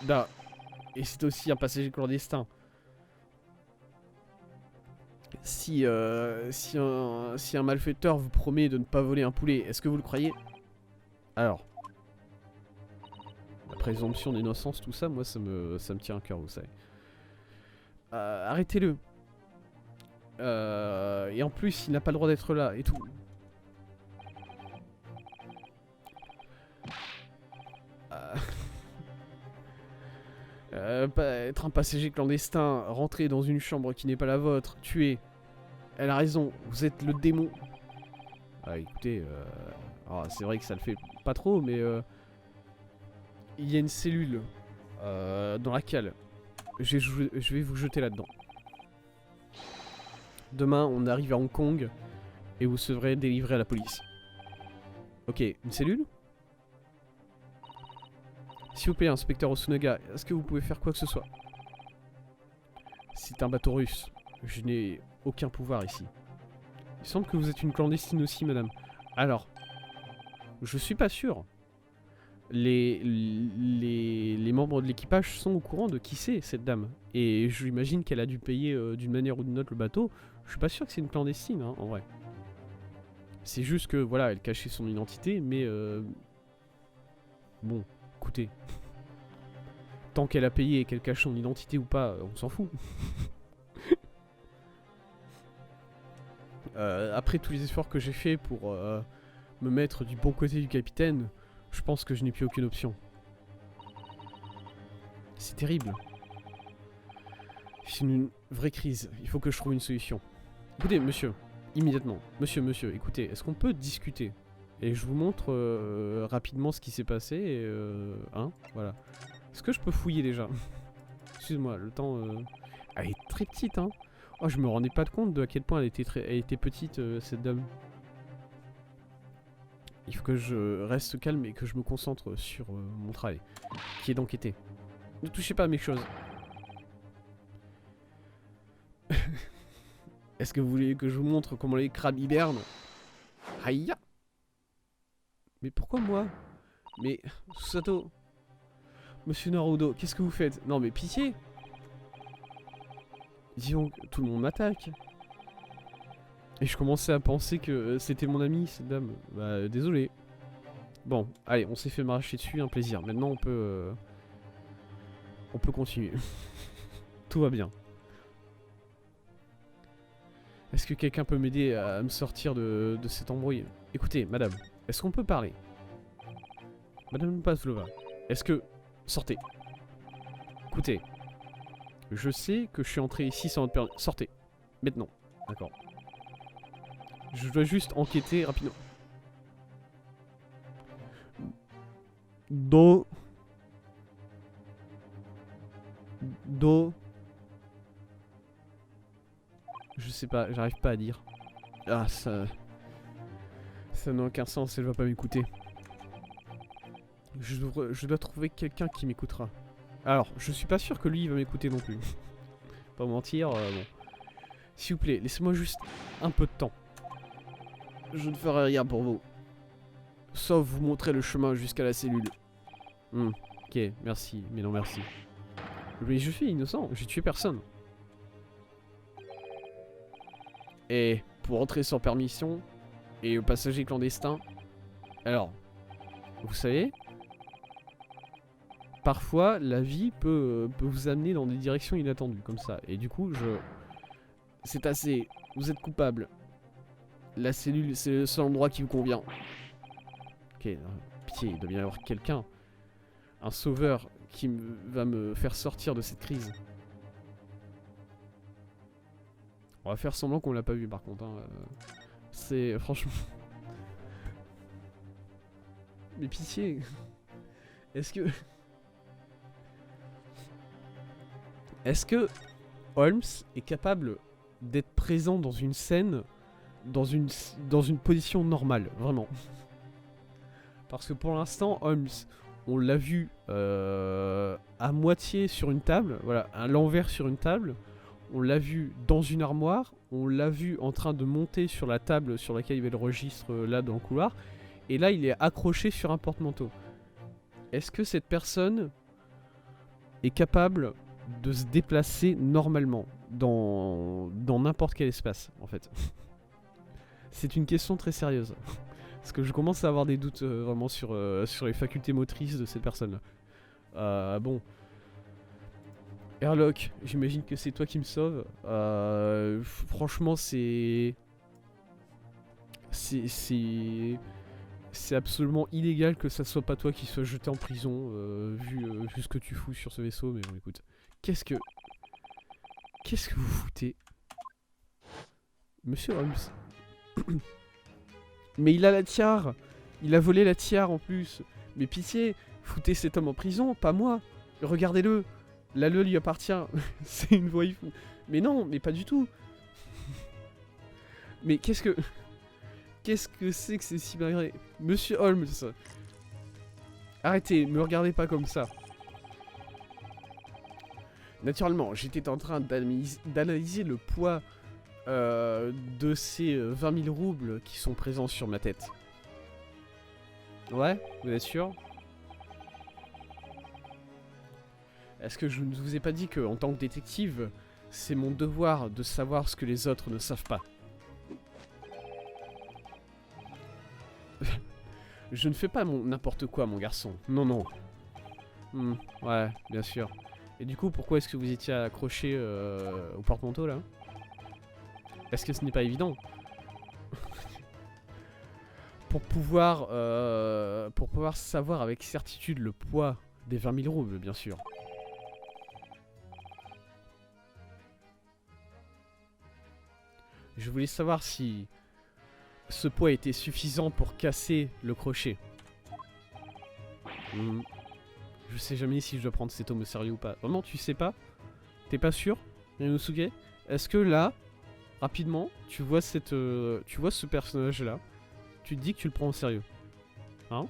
Bah... Et c'est aussi un passager clandestin. Si un malfaiteur vous promet de ne pas voler un poulet, est-ce que vous le croyez? Alors, la présomption d'innocence, tout ça, moi ça me tient à cœur, vous savez. Arrêtez-le. Et en plus, il n'a pas le droit d'être là et tout. Être un passager clandestin, rentrer dans une chambre qui n'est pas la vôtre, tuer. Elle a raison, vous êtes le démon. Ah, écoutez, c'est vrai que ça le fait pas trop, mais il y a une cellule dans la cale. Je vais vous jeter là-dedans. Demain, on arrive à Hong Kong et vous serez délivré à la police. Ok, une cellule? S'il vous plaît, inspecteur Osunaga, est-ce que vous pouvez faire quoi que ce soit? C'est un bateau russe. Je n'ai aucun pouvoir ici. Il semble que vous êtes une clandestine aussi, madame. Alors, je suis pas sûr. Les membres de l'équipage sont au courant de qui c'est, cette dame. Et j'imagine qu'elle a dû payer d'une manière ou d'une autre le bateau. Je suis pas sûr que c'est une clandestine, hein, en vrai. C'est juste que, voilà, elle cachait son identité, mais... Bon, écoutez. Tant qu'elle a payé et qu'elle cache son identité ou pas, on s'en fout. Après tous les efforts que j'ai fait pour me mettre du bon côté du capitaine, je pense que je n'ai plus aucune option. C'est terrible. C'est une vraie crise. Il faut que je trouve une solution. Écoutez, monsieur, immédiatement. Monsieur, écoutez, est-ce qu'on peut discuter? Et je vous montre rapidement ce qui s'est passé. Et, hein, voilà. Est-ce que je peux fouiller déjà? Excuse-moi, le temps... Elle est très petite, hein. Oh, je me rendais pas compte de à quel point elle était petite, cette dame. Il faut que je reste calme et que je me concentre sur mon travail, qui est d'enquêter. Ne touchez pas à mes choses. Est-ce que vous voulez que je vous montre comment les crabes hibernent? Aïe! Mais pourquoi moi? Mais, Susato, Monsieur Naruto, qu'est-ce que vous faites? Non mais pitié! Disons que tout le monde m'attaque. Et je commençais à penser que c'était mon ami, cette dame. Bah, désolé. Bon, allez, on s'est fait m'arracher dessus, un plaisir. Maintenant, on peut continuer. Tout va bien. Est-ce que quelqu'un peut m'aider à me sortir de cette embrouille? Écoutez, madame, est-ce qu'on peut parler? Madame Pavlova, est-ce que... Sortez. Écoutez, je sais que je suis entré ici sans votre permis. Sortez. Maintenant. D'accord. Je dois juste enquêter rapidement. Do. Je sais pas, j'arrive pas à dire. Ah, ça... Ça n'a aucun sens, elle va pas m'écouter. Je dois trouver quelqu'un qui m'écoutera. Alors, je suis pas sûr que lui il va m'écouter non plus. Pas mentir, bon. S'il vous plaît, laissez-moi juste un peu de temps. Je ne ferai rien pour vous. Sauf vous montrer le chemin jusqu'à la cellule. Ok, merci, mais non merci. Mais je suis innocent, j'ai tué personne. Et pour entrer sans permission, et aux passagers clandestins, alors, vous savez, parfois la vie peut vous amener dans des directions inattendues, comme ça. Et du coup, c'est assez, vous êtes coupable. La cellule, c'est le seul endroit qui vous convient. Ok, pitié, il doit bien y avoir quelqu'un. Un sauveur qui va me faire sortir de cette crise. On va faire semblant qu'on l'a pas vu par contre. Hein. C'est franchement... Mais pitié. Est-ce que... Est-ce que Holmes est capable d'être présent dans une scène dans une position normale, vraiment? Parce que pour l'instant, Holmes, on l'a vu à moitié sur une table, voilà, à l'envers sur une table. On l'a vu dans une armoire, on l'a vu en train de monter sur la table sur laquelle il y avait le registre là dans le couloir. Et là, il est accroché sur un porte-manteau. Est-ce que cette personne est capable de se déplacer normalement dans n'importe quel espace, en fait? C'est une question très sérieuse. Parce que je commence à avoir des doutes vraiment sur les facultés motrices de cette personne-là. Bon. Airlock, j'imagine que c'est toi qui me sauves. Franchement, c'est absolument illégal que ça soit pas toi qui sois jeté en prison, vu ce que tu fous sur ce vaisseau. Mais bon, écoute. Qu'est-ce que vous foutez? Monsieur Holmes. Mais il a la tiare. Il a volé la tiare en plus. Mais pitié, foutez cet homme en prison, pas moi. Regardez-le. La LE lui appartient. C'est une voix fou. Mais non, mais pas du tout. Mais qu'est-ce que... Qu'est-ce que c'est que ces cybergrés? Monsieur Holmes. Arrêtez, me regardez pas comme ça. Naturellement, j'étais en train d'analyser le poids de ces 20 000 roubles qui sont présents sur ma tête. Ouais, vous êtes sûr? Est-ce que je ne vous ai pas dit qu'en tant que détective, c'est mon devoir de savoir ce que les autres ne savent pas? Je ne fais pas n'importe quoi, mon garçon. Non, non. Ouais, bien sûr. Et du coup, pourquoi est-ce que vous étiez accroché au porte-manteau, là? Est-ce que ce n'est pas évident? Pour pouvoir savoir avec certitude le poids des 20 000 roubles, bien sûr. Je voulais savoir si ce poids était suffisant pour casser le crochet. Je sais jamais si je dois prendre cet homme au sérieux ou pas. Vraiment, tu sais pas? T'es pas sûr, Ryunosuke? Est-ce que là, rapidement, tu vois ce personnage-là, tu te dis que tu le prends au sérieux? Hein?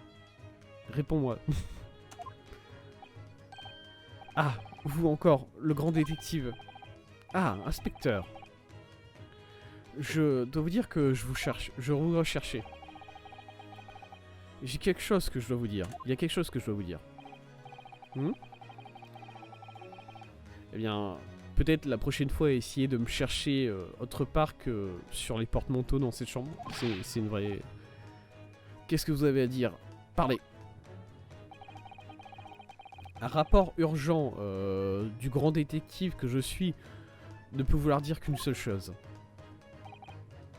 Réponds-moi. Ah, vous encore, le grand détective. Ah, inspecteur. Je dois vous dire que je vous cherche. Je vous recherchais. J'ai quelque chose que je dois vous dire. Il y a quelque chose que je dois vous dire. Eh bien, peut-être la prochaine fois, essayer de me chercher autre part que sur les porte-manteaux dans cette chambre. C'est une vraie... Qu'est-ce que vous avez à dire? Parlez. Un rapport urgent du grand détective que je suis ne peut vouloir dire qu'une seule chose.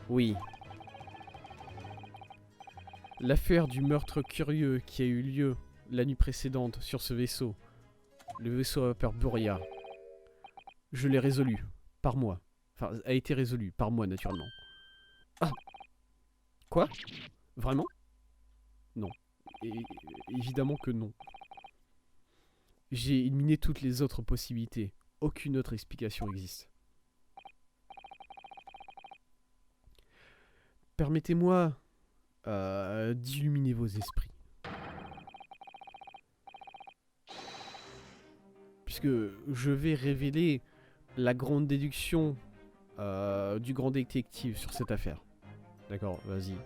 Oui. L'affaire du meurtre curieux qui a eu lieu la nuit précédente sur ce vaisseau, le vaisseau à vapeur Buria, je l'ai résolu, par moi. Enfin, a été résolu, par moi naturellement. Ah. Quoi? Vraiment? Non. Évidemment que non. J'ai éliminé toutes les autres possibilités. Aucune autre explication existe. Permettez-moi d'illuminer vos esprits. Puisque je vais révéler la grande déduction du grand détective sur cette affaire. D'accord, vas-y.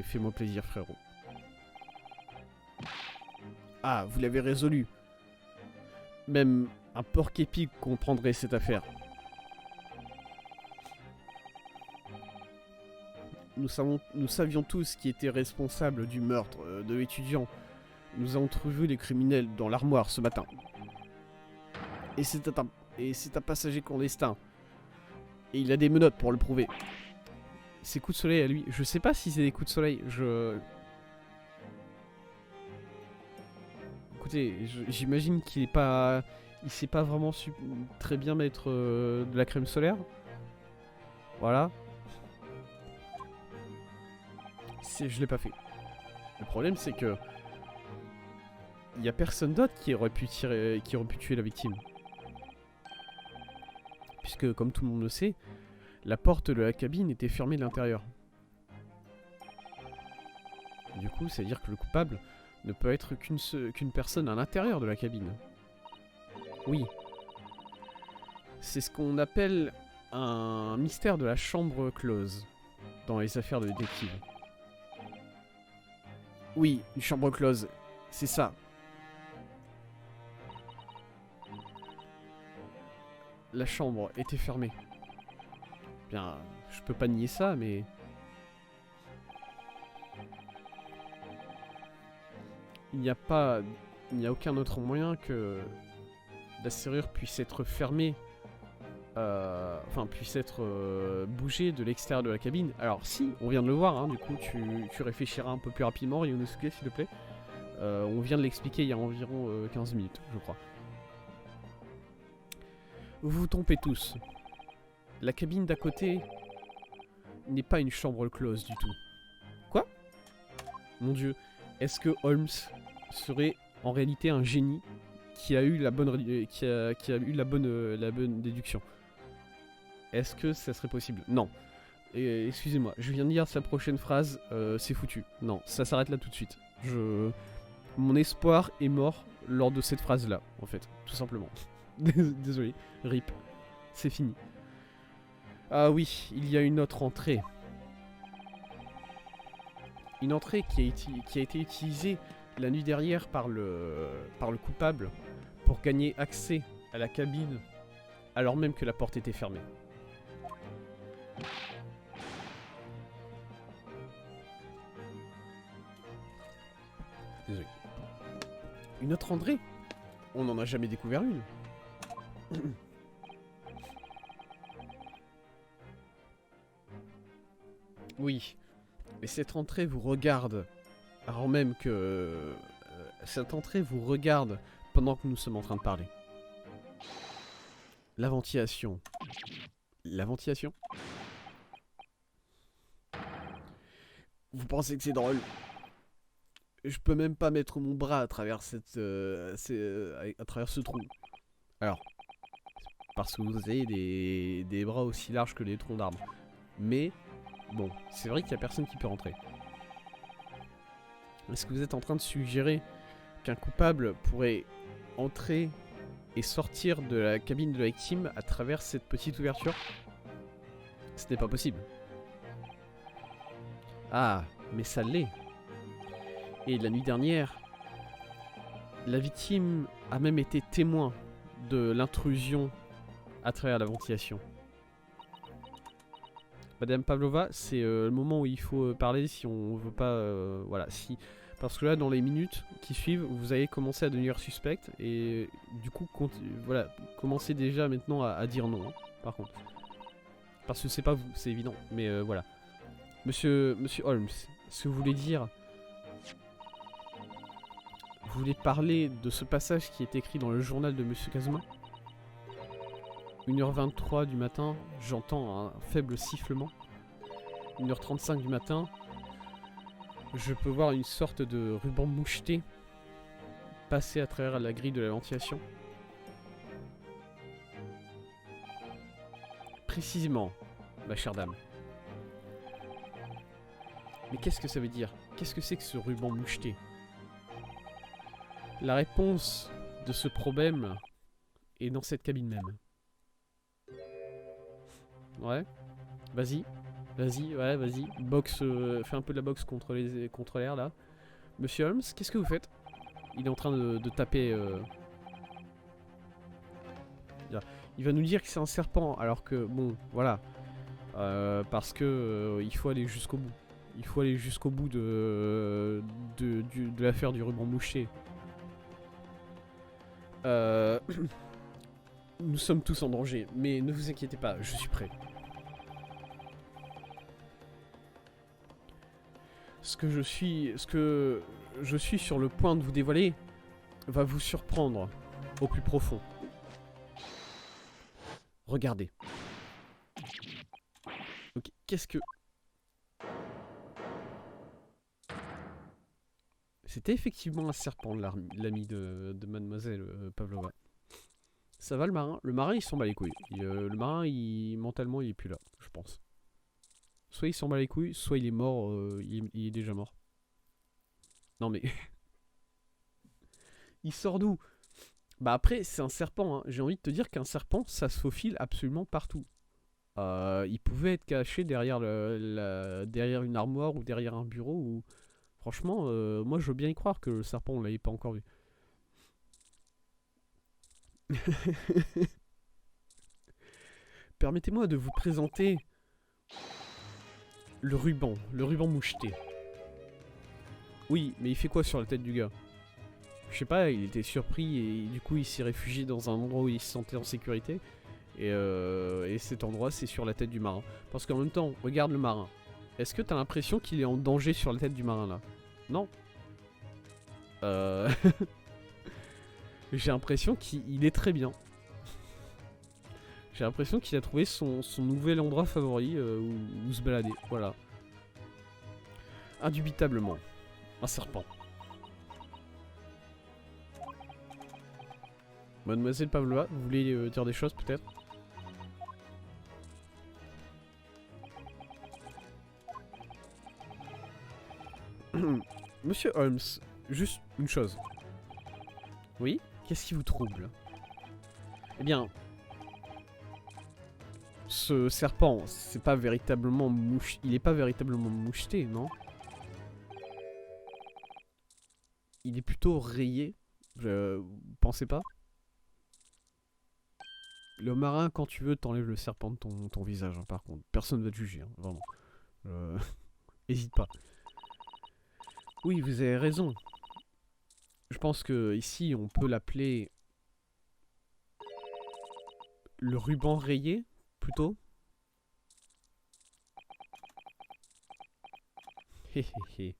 Fais-moi plaisir, frérot. Ah, vous l'avez résolu. Même un porc-épic comprendrait cette affaire. Nous savions tous qui était responsable du meurtre de l'étudiant. Nous avons trouvé les criminels dans l'armoire ce matin. Et c'est un passager clandestin. Et il a des menottes pour le prouver. Ces coups de soleil à lui, je sais pas si c'est des coups de soleil, Écoutez, j'imagine qu'il est pas... Il sait pas vraiment très bien mettre de la crème solaire. Voilà. Je l'ai pas fait. Le problème c'est que... Il y a personne d'autre qui aurait pu tuer la victime. Puisque, comme tout le monde le sait, la porte de la cabine était fermée de l'intérieur. Du coup, c'est à dire que le coupable ne peut être qu'une personne à l'intérieur de la cabine. Oui. C'est ce qu'on appelle un mystère de la chambre close dans les affaires de détective. Oui, une chambre close, c'est ça. La chambre était fermée. Bien, je peux pas nier ça, mais... Il n'y a aucun autre moyen que la serrure puisse être fermée, enfin puisse être bougée de l'extérieur de la cabine. Alors si, on vient de le voir, hein, du coup tu réfléchiras un peu plus rapidement, Ryunosuke, s'il te plaît. On vient de l'expliquer il y a environ 15 minutes, je crois. Vous vous trompez tous. La cabine d'à côté n'est pas une chambre close du tout. Quoi? Mon Dieu, est-ce que Holmes serait en réalité un génie qui a eu la bonne, qui a eu la bonne déduction? Est-ce que ça serait possible? Non. Excusez-moi, je viens de dire sa prochaine phrase, c'est foutu. Non, ça s'arrête là tout de suite. Mon espoir est mort lors de cette phrase-là, en fait, tout simplement. Désolé, rip, c'est fini. Ah oui, il y a une autre entrée. Une entrée qui a été utilisée la nuit dernière par le coupable pour gagner accès à la cabine alors même que la porte était fermée. Désolé. Une autre entrée? On n'en a jamais découvert une. Oui, mais cette entrée vous regarde, alors même que... cette entrée vous regarde pendant que nous sommes en train de parler. La ventilation. La ventilation? Vous pensez que c'est drôle? Je peux même pas mettre mon bras à travers à travers ce trou. Alors, parce que vous avez des bras aussi larges que les troncs d'arbres. Mais, bon, c'est vrai qu'il y a personne qui peut rentrer. Est-ce que vous êtes en train de suggérer qu'un coupable pourrait entrer et sortir de la cabine de la victime à travers cette petite ouverture? Ce n'est pas possible. Ah, mais ça l'est. Et la nuit dernière, la victime a même été témoin de l'intrusion à travers la ventilation. Madame Pavlova, c'est le moment où il faut parler si on veut pas... voilà, si... Parce que là, dans les minutes qui suivent, vous allez commencer à devenir suspecte et du coup, voilà, commencez déjà maintenant à dire non, hein, par contre. Parce que c'est pas vous, c'est évident, mais voilà. Monsieur Holmes, ce que vous voulez dire... Vous voulez parler de ce passage qui est écrit dans le journal de Monsieur Kazuma? 1h23 du matin, j'entends un faible sifflement. 1h35 du matin, je peux voir une sorte de ruban moucheté passer à travers la grille de la ventilation. Précisément, ma chère dame. Mais qu'est-ce que ça veut dire? Qu'est-ce que c'est que ce ruban moucheté? La réponse de ce problème est dans cette cabine même. Ouais. Vas-y. Vas-y, ouais, vas-y. Boxe, fais un peu de la boxe contre l'air, là. Monsieur Holmes, qu'est-ce que vous faites? Il est en train de taper... Il va nous dire que c'est un serpent, alors que, bon, voilà. Parce que il faut aller jusqu'au bout. Il faut aller jusqu'au bout de l'affaire du ruban mouché. Nous sommes tous en danger, mais ne vous inquiétez pas, je suis prêt. Ce que je suis sur le point de vous dévoiler va vous surprendre au plus profond. Regardez. Ok, qu'est-ce que... C'était effectivement un serpent, l'ami de Mademoiselle Pavlova. Ça va le marin? Le marin il s'en bat les couilles. Le marin mentalement il est plus là, je pense. Soit il s'en bat les couilles, soit il est mort, il est déjà mort. Non mais... il sort d'où? Bah après c'est un serpent, hein. J'ai envie de te dire qu'un serpent ça se faufile absolument partout. Il pouvait être caché derrière, derrière une armoire ou derrière un bureau ou... Franchement, moi je veux bien y croire que le serpent on l'avait pas encore vu. Permettez-moi de vous présenter le ruban moucheté. Oui, mais il fait quoi sur la tête du gars? Je sais pas, il était surpris et du coup il s'est réfugié dans un endroit où il se sentait en sécurité. Et cet endroit c'est sur la tête du marin. Parce qu'en même temps, regarde le marin. Est-ce que t'as l'impression qu'il est en danger sur la tête du marin là? Non. J'ai l'impression qu'il est très bien. J'ai l'impression qu'il a trouvé son nouvel endroit favori où se balader. Voilà. Indubitablement. Un serpent. Mademoiselle Pavlova, vous voulez dire des choses peut-être? Monsieur Holmes, juste une chose. Oui? Qu'est-ce qui vous trouble? Eh bien, ce serpent, c'est pas véritablement il est pas véritablement moucheté, non? Il est plutôt rayé. Vous pensez pas? Le marin, quand tu veux, t'enlèves le serpent de ton visage, hein, par contre. Personne va te juger, hein, vraiment. Hésite pas. Oui, vous avez raison. Je pense que ici, on peut l'appeler le ruban rayé, plutôt. Hé hé hé.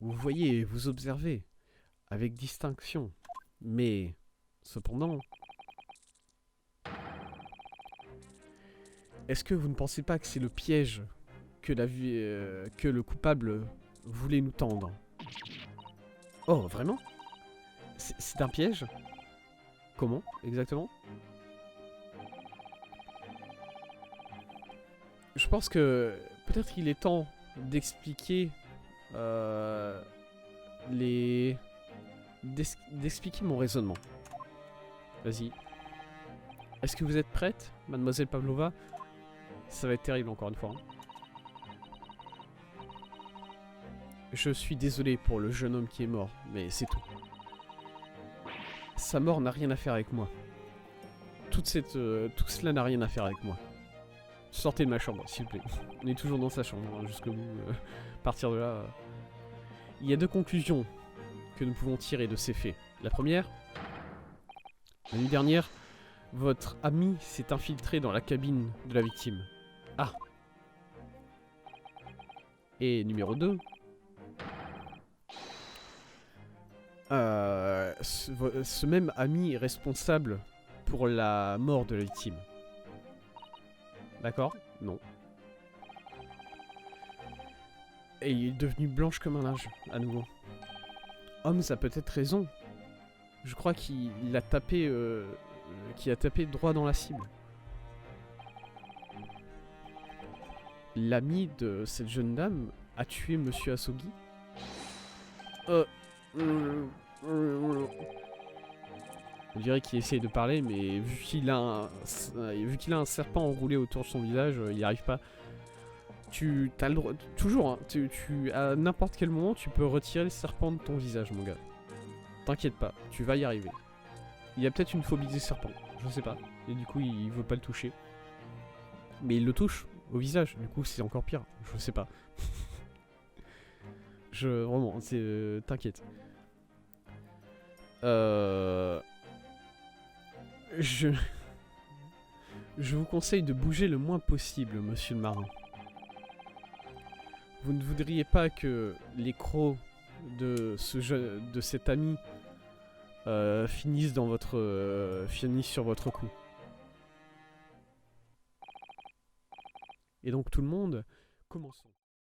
Vous voyez, vous observez, avec distinction. Mais, cependant... Est-ce que vous ne pensez pas que c'est le piège que que le coupable voulait nous tendre? Oh, vraiment? C'est un piège? Comment, exactement? Je pense que peut-être qu'il est temps d'expliquer d'expliquer mon raisonnement. Vas-y. Est-ce que vous êtes prête, mademoiselle Pavlova? Ça va être terrible encore une fois. Hein. Je suis désolé pour le jeune homme qui est mort, mais c'est tout. Sa mort n'a rien à faire avec moi. Tout cela n'a rien à faire avec moi. Sortez de ma chambre, s'il vous plaît. On est toujours dans sa chambre, hein, jusqu'au bout. À partir de là... Il y a deux conclusions que nous pouvons tirer de ces faits. La première, la nuit dernière, votre ami s'est infiltré dans la cabine de la victime. Ah. Et numéro 2, ce même ami est responsable pour la mort de la victime. D'accord? Non. Et il est devenu blanche comme un linge, à nouveau. Holmes a peut-être raison. Je crois qu'il a tapé droit dans la cible. L'ami de cette jeune dame a tué Monsieur Asogi. On dirait qu'il essaye de parler, mais vu qu'il a un serpent enroulé autour de son visage, il n'y arrive pas. Tu as le droit, toujours, hein, à n'importe quel moment, tu peux retirer le serpent de ton visage, mon gars. T'inquiète pas, tu vas y arriver. Il y a peut-être une phobie des serpents, je sais pas. Et du coup, il veut pas le toucher. Mais il le touche au visage, du coup, c'est encore pire. Je sais pas. Vraiment, c'est... T'inquiète. Je vous conseille de bouger le moins possible, monsieur le marin. Vous ne voudriez pas que les crocs de cet ami finissent sur votre cou. Et donc tout le monde, commençons.